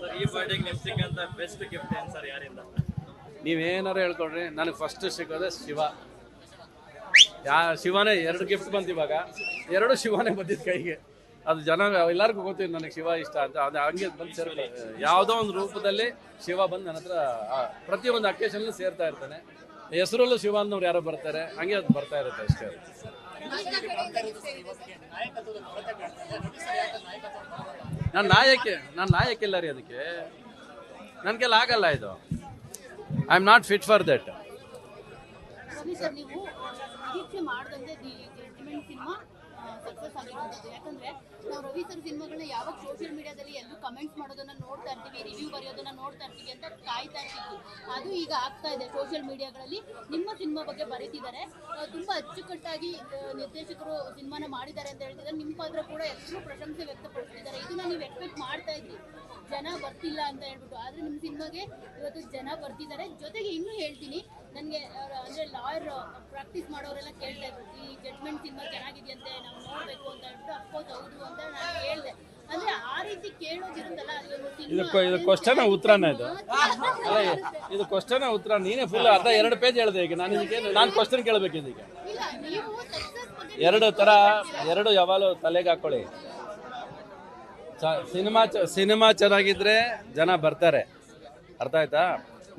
Sir ಈ ಬರ್ಡೇಗೆ ನಿಮ್ಗೆ ಸಿಕ್ಕಂತ best gift ಏನು ಸರ್ ಯಾರಿಂದ? ನೀವೇನಾರು ಹೇಳ್ಕೊಡ್ರಿ, ನನಗೆ ಫಸ್ಟ್ ಸಿಗೋದೆ ಶಿವ. ಶಿವನೇ 2 ಗಿಫ್ಟ್ ಬಂತು ಇವಾಗ, 2 ಶಿವನೇ ಬಂದಿದ್ದು ಕೈಗೆ. ಅದು ಜನ ಎಲ್ಲರಿಗೂ ಗೊತ್ತಿಲ್ಲ ನನಗೆ ಶಿವ ಇಷ್ಟ ಅಂತ. ಅದು ಹಂಗೆ ಬಂದು ಸೇರ್ತಾರೆ, ಯಾವುದೋ ಒಂದು ರೂಪದಲ್ಲಿ ಶಿವ ಬಂದು ನನ್ನ ಹತ್ರ ಪ್ರತಿಯೊಂದು ಅಕೇಶನ್ಲು ಸೇರ್ತಾ ಇರ್ತಾನೆ. ಹೆಸರಲ್ಲೂ ಶಿವ ಅನ್ನೋರು ಯಾರೋ ಬರ್ತಾರೆ, ಹಂಗೆ ಅದು ಬರ್ತಾ ಇರುತ್ತೆ ಅಷ್ಟೇ. ನಾನು ನಾಯಕಿಲ್ಲ ರೀ ಅದಕ್ಕೆ, ನನಗೆಲ್ಲ ಆಗಲ್ಲ ಇದು. I am not fit for that. Sir, ನೀವು ನಿರೀಕ್ಷೆ ಮಾಡದಂತೆ ಜಡ್ಜ್ಮೆಂಟ್ ಸಿನಿಮಾ ಸಕ್ಸಸ್ ಆಗಿರೋದು. ಯಾಕಂದ್ರೆ ನಾವು ರವಿ ಸರ್ ಸಿನಿಮಾಗಳನ್ನ ಯಾವಾಗ ಸೋಷಿಯಲ್ ಮೀಡಿಯಾದಲ್ಲಿ ಎಲ್ಲರೂ ಕಮೆಂಟ್ಸ್ ಮಾಡೋದನ್ನ ನೋಡ್ತಾ ಇರ್ತೀವಿ, ರಿವ್ಯೂ ಬರೆಯೋದನ್ನ ನೋಡ್ತಾ ಇರ್ತೀವಿ ಅಂತ ಕಾಯ್ತಾ ಇರ್ತೀವಿ. ಅದು ಈಗ ಆಗ್ತಾ ಇದೆ. ಸೋಷಿಯಲ್ ಮೀಡಿಯಾಗಳಲ್ಲಿ ನಿಮ್ಮ ಸಿನಿಮಾ ಬಗ್ಗೆ ಬರೀತಿದ್ದಾರೆ, ತುಂಬಾ ಅಚ್ಚುಕಟ್ಟಾಗಿ ನಿರ್ದೇಶಕರು ಸಿನಿಮಾನ ಮಾಡಿದ್ದಾರೆ ಅಂತ ಹೇಳ್ತಿದ್ದಾರೆ. ನಿಮ್ಮ ಪಾತ್ರ ಕೂಡ ಎಲ್ಲರೂ ಪ್ರಶಂಸೆ ವ್ಯಕ್ತಪಡಿಸ್ತಿದ್ದಾರೆ. ಇದನ್ನ ನೀವು ಎಕ್ಸ್ಪೆಕ್ಟ್ ಮಾಡ್ತಾ ಇದ್ರಿ, ಜನ ಬರ್ತಿಲ್ಲ ಅಂತ ಹೇಳ್ಬಿಟ್ಟು. ಆದ್ರೆ ನಿಮ್ಮ ಸಿನಿಮಾಗೆ ಇವತ್ತು ಜನ ಬರ್ತಿದ್ದಾರೆ. ಜೊತೆಗೆ ಇನ್ನೂ ಹೇಳ್ತೀನಿ, ನನಗೆ ಅಂದ್ರೆ ಲಾಯರ್ ಪ್ರಾಕ್ಟೀಸ್ ಮಾಡೋರೆಲ್ಲ ಕೇಳ್ತಾ ಇದ್ರು, ಈ ಜಡ್ಜ್ಮೆಂಟ್ ಸಿನಿಮಾ ಚೆನ್ನಾಗಿದೆಯಂತೆ, ನಾವು ನೋಡ್ಬೇಕು ಅಂತ ಹೇಳ್ಬಿಟ್ಟು. ಅಫ್ಕೋರ್ಸ್ ಹೌದು ಅಂತ ನಾನು ಹೇಳ್ದೆ. ಅಂದ್ರೆ ಆ ರೀತಿ ಕೇಳೋದಿರುತ್ತಲ್ಲ, ಇದು ಕ್ವಶನ್ ಉತ್ತರನ ಇದು? ಅಲ್ಲ, ಇದು ಕ್ವಶನ್ ಉತ್ತರ. ನೀನೇ ಫುಲ್ ಅರ್ಧ 2 ಪೇಜ್ ಹೇಳಿದೆ. ಈಗ ನಾನು ಕ್ವಶನ್ ಕೇಳಬೇಕಿದೆ. ಈಗ ಇಲ್ಲ, ನೀವು ಸಕ್ಸಸ್ ಬಗ್ಗೆ 2 ಥರ, 2 ಯಾವಾಗಲೂ ತಲೆಗೆ ಹಾಕೊಳ್ಳಿ. ಸಿನಿಮಾ ಚೆನ್ನಾಗಿದ್ರೆ ಜನ ಬರ್ತಾರೆ, ಅರ್ಥ ಆಯ್ತಾ?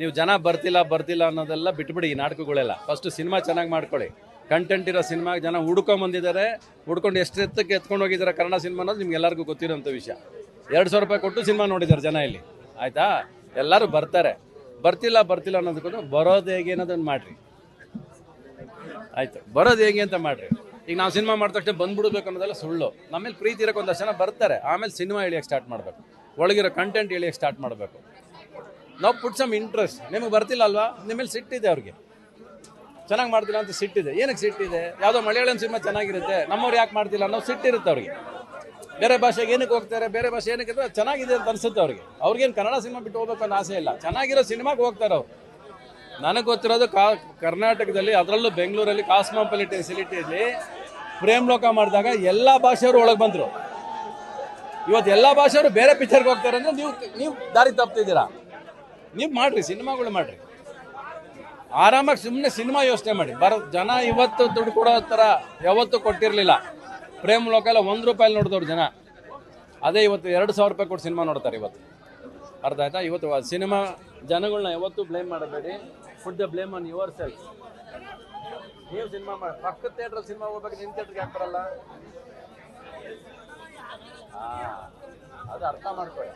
ನೀವು ಜನ ಬರ್ತಿಲ್ಲ ಅನ್ನೋದೆಲ್ಲ ಬಿಟ್ಬಿಡಿ. ಈ ನಾಟಕಗಳೆಲ್ಲ ಫಸ್ಟ್ ಸಿನಿಮಾ ಚೆನ್ನಾಗಿ ಮಾಡ್ಕೊಳ್ಳಿ. ಕಂಟೆಂಟ್ ಇರೋ ಸಿನಿಮಾಗೆ ಜನ ಹುಡ್ಕೊಂಬಂದಿದ್ದಾರೆ, ಹುಡ್ಕೊಂಡು ಎಷ್ಟು ಎತ್ತಕ್ಕೆ ಎತ್ಕೊಂಡು ಹೋಗಿದ್ದಾರೆ ಕನ್ನಡ ಸಿನಿಮಾ ಅನ್ನೋದು ನಿಮ್ಗೆ ಎಲ್ಲರಿಗೂ ಗೊತ್ತಿರೋಂಥ ವಿಷಯ. 200 ರೂಪಾಯಿ ಕೊಟ್ಟು ಸಿನಿಮಾ ನೋಡಿದ್ದಾರೆ ಜನ ಇಲ್ಲಿ, ಆಯಿತಾ? ಎಲ್ಲರೂ ಬರ್ತಾರೆ. ಬರ್ತಿಲ್ಲ ಅನ್ನೋದಕ್ಕೂ ಬರೋದು ಹೇಗೆ ಅನ್ನೋದನ್ನು ಮಾಡಿರಿ, ಆಯಿತು? ಬರೋದು ಹೇಗೆ ಅಂತ ಮಾಡಿರಿ. ಈಗ ನಾವು ಸಿನಿಮಾ ಮಾಡಿದ ತಕ್ಷಣ ಬಂದ್ಬಿಡ್ಬೇಕು ಅನ್ನೋದೆಲ್ಲ ಸುಳ್ಳು. ನಮ್ಮಲ್ಲಿ ಪ್ರೀತಿ ಇರೋಕೆ ಒಂದಷ್ಟು ಜನ ಬರ್ತಾರೆ, ಆಮೇಲೆ ಸಿನಿಮಾ ಎಳಿಯೋಕ್ಕೆ ಸ್ಟಾರ್ಟ್ ಮಾಡಬೇಕು, ಒಳಗಿರೋ ಕಂಟೆಂಟ್ ಎಳಿಯೋಕ್ಕೆ ಸ್ಟಾರ್ಟ್ ಮಾಡಬೇಕು. ನಾವು ಪುಟ್ ಸಮ್ ಇಂಟ್ರೆಸ್ಟ್. ನಿಮಗೆ ಬರ್ತಿಲ್ಲ ಅಲ್ವಾ, ನಿಮ್ಮಲ್ಲಿ ಸಿಟ್ಟಿದೆ, ಅವ್ರಿಗೆ ಚೆನ್ನಾಗಿ ಮಾಡ್ತಿಲ್ಲ ಅಂತ ಸಿಟ್ಟಿದೆ. ಏನಕ್ಕೆ ಸಿಟ್ಟಿದೆ? ಯಾವುದೋ ಮಲಯಾಳಂ ಸಿನಿಮಾ ಚೆನ್ನಾಗಿರುತ್ತೆ, ನಮ್ಮವ್ರು ಯಾಕೆ ಮಾಡ್ತಿಲ್ಲ ಅನ್ನೋ ಸಿಟ್ಟಿರುತ್ತೆ ಅವ್ರಿಗೆ. ಬೇರೆ ಭಾಷೆಗೆ ಏನಕ್ಕೆ ಹೋಗ್ತಾರೆ, ಬೇರೆ ಭಾಷೆ ಏನಕ್ಕೆ ಚೆನ್ನಾಗಿದೆ ಅಂತ ಅನಿಸುತ್ತೆ ಅವ್ರಿಗೆ. ಅವ್ರಿಗೇನು ಕನ್ನಡ ಸಿನಿಮಾ ಬಿಟ್ಟು ಹೋಗ್ಬೇಕು ಅನ್ನೋ ಆಸೆ ಇಲ್ಲ, ಚೆನ್ನಾಗಿರೋ ಸಿನಿಮಾಗೆ ಹೋಗ್ತಾರೆ ಅವ್ರು. ನನಗೆ ಗೊತ್ತಿರೋದು ಕರ್ನಾಟಕದಲ್ಲಿ, ಅದರಲ್ಲೂ ಬೆಂಗಳೂರಲ್ಲಿ ಕಾಸ್ಮೋಪಾಲಿಟನ್ ಸಿಟಿಯಲ್ಲಿ ಪ್ರೇಮ್ ಲೋಕ ಮಾಡಿದಾಗ ಎಲ್ಲ ಭಾಷೆಯವರು ಒಳಗೆ ಬಂದರು. ಇವತ್ತು ಎಲ್ಲ ಭಾಷೆಯವರು ಬೇರೆ ಪಿಕ್ಚರ್ಗೆ ಹೋಗ್ತಾರೆ ಅಂದರೆ ನೀವು ದಾರಿ ತಪ್ಪಿದ್ದೀರಾ. ನೀವು ಮಾಡಿರಿ, ಸಿನಿಮಾಗಳು ಮಾಡಿರಿ, ಆರಾಮಾಗಿ ಸುಮ್ಮನೆ ಸಿನಿಮಾ ಯೋಚನೆ ಮಾಡಿ. ಜನ ಇವತ್ತು ದುಡ್ಡು ಕೊಡೋ ಥರ ಯಾವತ್ತೂ ಕೊಟ್ಟಿರಲಿಲ್ಲ. ಪ್ರೇಮ್ ಲೋಕ ಎಲ್ಲ 1 ರೂಪಾಯಿ ನೋಡಿದವ್ರು ಜನ, ಅದೇ ಇವತ್ತು 2,000 ರೂಪಾಯಿ ಕೊಟ್ಟು ಸಿನಿಮಾ ನೋಡ್ತಾರೆ ಇವತ್ತು, ಅರ್ಥ ಆಯ್ತಾ? ಇವತ್ತು ಸಿನಿಮಾ ಜನಗಳನ್ನ ಯಾವತ್ತೂ ಬ್ಲೇಮ್ ಮಾಡಬೇಡಿ. Food the blame on your self. ನೀವು ಸಿನಿಮಾ ಮಾಡಿ, ಪಕ್ಕದ ಥಿಯೇಟ್ರಲ್ಲಿ ಸಿನಿಮಾ ಹೋಗ್ಬೇಕು, ನಿಮ್ಮ ಥಿಯೇಟ್ರಿಗೆ ಯಾಕೆ ಬರಲ್ಲ? ಅದು ಅರ್ಥ ಮಾಡ್ಕೊಳ್ಳಿ.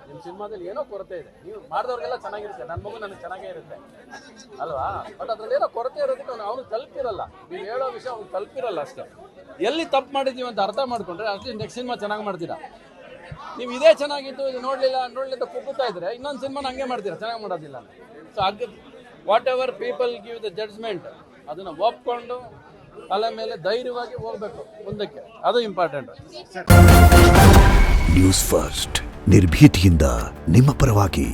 ನಿಮ್ಮ ಸಿನಿಮಾದಲ್ಲಿ ಏನೋ ಕೊರತೆ ಇದೆ. ನೀವು ಮಾಡಿದವ್ರಿಗೆಲ್ಲ ಚೆನ್ನಾಗಿರುತ್ತೆ, ನನ್ನ ಮಗು ನನಗೆ ಚೆನ್ನಾಗೇ ಇರುತ್ತೆ ಅಲ್ವಾ? ಬಟ್ ಅದ್ರಲ್ಲಿ ಏನೋ ಕೊರತೆ ಇರೋದಕ್ಕೆ ಅವ್ನಿಗೆ ತಲುಪಿರಲ್ಲ. ನೀವು ಹೇಳೋ ವಿಷಯ ಅವ್ನಿಗೆ ತಲುಪಿರಲ್ಲ ಅಷ್ಟೇ. ಎಲ್ಲಿ ತಪ್ಪು ಮಾಡಿದ್ದೀವಿ ಅಂತ ಅರ್ಥ ಮಾಡ್ಕೊಂಡ್ರೆ ಅಷ್ಟೇ ನೆಕ್ಸ್ಟ್ ಸಿನಿಮಾ ಚೆನ್ನಾಗಿ ಮಾಡ್ತೀರಾ. ನೀವು ಇದೇ ಚೆನ್ನಾಗಿತ್ತು, ಇದು ನೋಡಲಿಲ್ಲ ಕುಗ್ಗುತ್ತಾ ಇದ್ರೆ ಇನ್ನೊಂದು ಸಿನಿಮಾನ ಹಂಗೆ ಮಾಡ್ತೀರಾ, ಚೆನ್ನಾಗಿ ಮಾಡೋದಿಲ್ಲ. ಸೊ ಹಾಗೆ whatever people give the judgment, ಅದನ್ನು ಒಪ್ಕೊಂಡು ತಲೆ ಮೇಲೆ ಧೈರ್ಯವಾಗಿ ಹೋಗ್ಬೇಕು ಮುಂದಕ್ಕೆ, ಅದು ಇಂಪಾರ್ಟೆಂಟ್. ನ್ಯೂಸ್ ಫಸ್ಟ್, ನಿರ್ಭೀತಿಯಿಂದ ನಿಮ್ಮ ಪರವಾಗಿ.